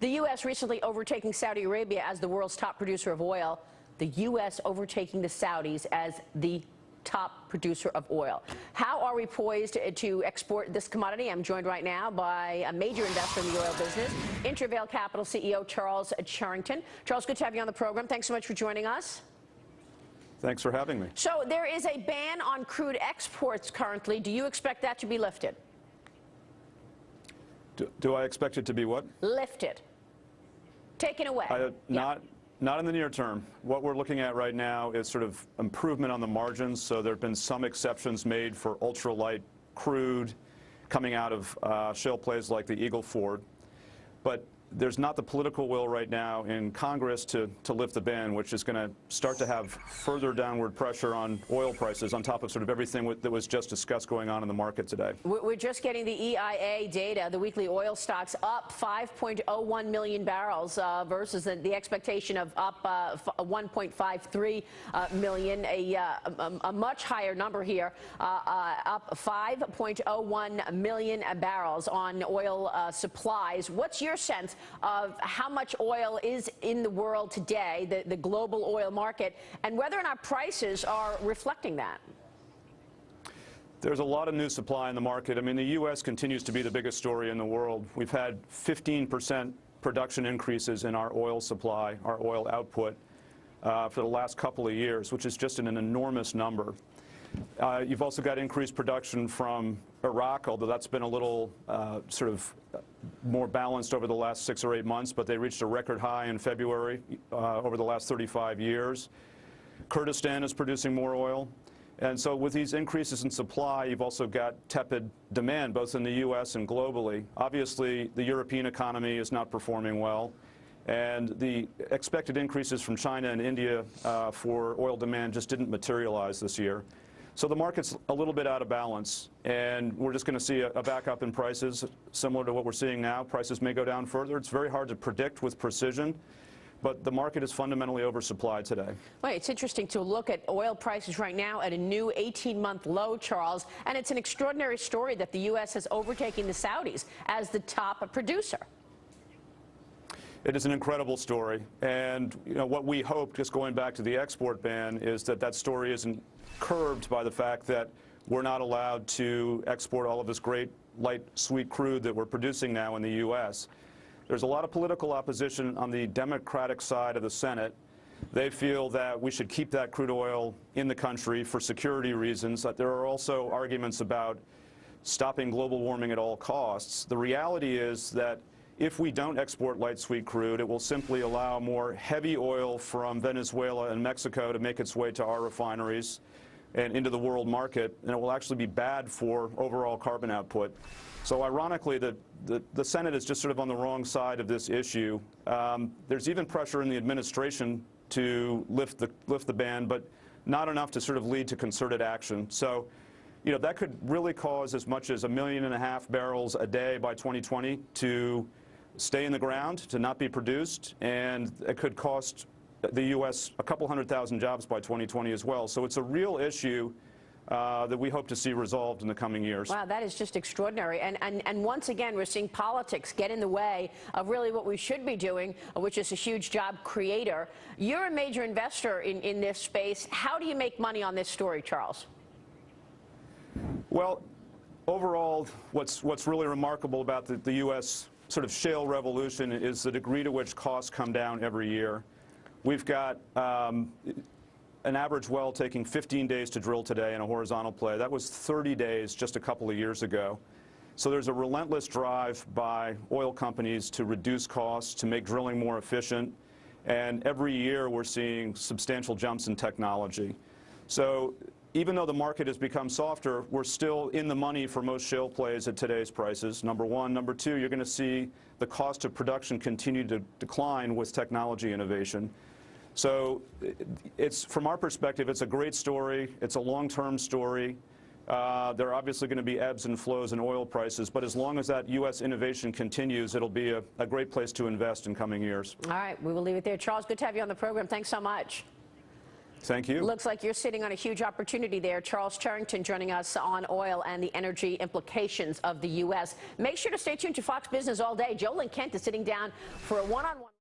The U.S. recently overtaking Saudi Arabia as the world's top producer of oil. The U.S. overtaking the Saudis as the top producer of oil. How are we poised to export this commodity? I'm joined right now by a major investor in the oil business, Intervale Capital CEO Charles Cherington. Charles, good to have you on the program. Thanks so much for joining us. Thanks for having me. So there is a ban on crude exports currently. Do you expect that to be lifted? Do I expect it to be what? Lifted. Taken away. Not in the near term. What we're looking at right now is sort of improvement on the margins. So there have been some exceptions made for ultralight crude coming out of shale plays like the Eagle Ford. But there's not the political will right now in Congress to lift the ban, which is going to start to have further downward pressure on oil prices on top of sort of everything that was just discussed going on in the market today. We're just getting the EIA data. The weekly oil stocks up 5.01 million barrels versus the expectation of up 1.53 million, a much higher number here, up 5.01 million barrels on oil supplies. What's your sense of how much oil is in the world today, the global oil market, and whether or not prices are reflecting that? There's a lot of new supply in the market. I mean, the U.S. continues to be the biggest story in the world. We've had 15% production increases in our oil supply, our oil output, for the last couple of years, which is just an enormous number. You've also got increased production from Iraq, although that's been a little sort of more balanced over the last 6 or 8 months, but they reached a record high in February over the last 35 years. Kurdistan is producing more oil. And so with these increases in supply, you've also got tepid demand, both in the U.S. and globally. Obviously, the European economy is not performing well. And the expected increases from China and India for oil demand just didn't materialize this year. So the market's a little bit out of balance, and we're just going to see a backup in prices similar to what we're seeing now. Prices may go down further. It's very hard to predict with precision, but the market is fundamentally oversupplied today. Well, it's interesting to look at oil prices right now at a new 18-month low, Charles, and it's an extraordinary story that the U.S. has overtaken the Saudis as the top producer. It is an incredible story, and what we hope, just going back to the export ban, is that that story isn't curbed by the fact that we're not allowed to export all of this great light sweet crude that we're producing now in the U.S. There's a lot of political opposition on the Democratic side of the Senate. They feel that we should keep that crude oil in the country for security reasons. That there are also arguments about stopping global warming at all costs. The reality is that if we don't export light sweet crude, it will simply allow more heavy oil from Venezuela and Mexico to make its way to our refineries and into the world market, and it will actually be bad for overall carbon output. So ironically, the Senate is just sort of on the wrong side of this issue. There's even pressure in the administration to lift the ban, but not enough to sort of lead to concerted action. So, that could really cause as much as 1.5 million barrels a day by 2020 to stay in the ground, to not be produced, and it could cost the U.S. a couple 100,000 jobs by 2020 as well. So it's a real issue that we hope to see resolved in the coming years. Wow, that is just extraordinary. And once again, we're seeing politics get in the way of really what we should be doing, which is a huge job creator. You're a major investor in this space. How do you make money on this story, Charles? Well, overall, what's really remarkable about the U.S. sort of shale revolution is the degree to which costs come down every year. We've got an average well taking 15 days to drill today in a horizontal play. That was 30 days just a couple of years ago. So there's a relentless drive by oil companies to reduce costs, to make drilling more efficient, and every year we're seeing substantial jumps in technology. So even though the market has become softer, we're still in the money for most shale plays at today's prices, number one. Number two, you're going to see the cost of production continue to decline with technology innovation. So from our perspective, it's a great story. It's a long-term story. There are obviously going to be ebbs and flows in oil prices, but as long as that U.S. innovation continues, it'll be a great place to invest in coming years. All right, we will leave it there. Charles, good to have you on the program. Thanks so much. Thank you. Looks like you're sitting on a huge opportunity there. Charles Cherington joining us on oil and the energy implications of the U.S. Make sure to stay tuned to Fox Business all day. Joe Kent is sitting down for a one-on-one.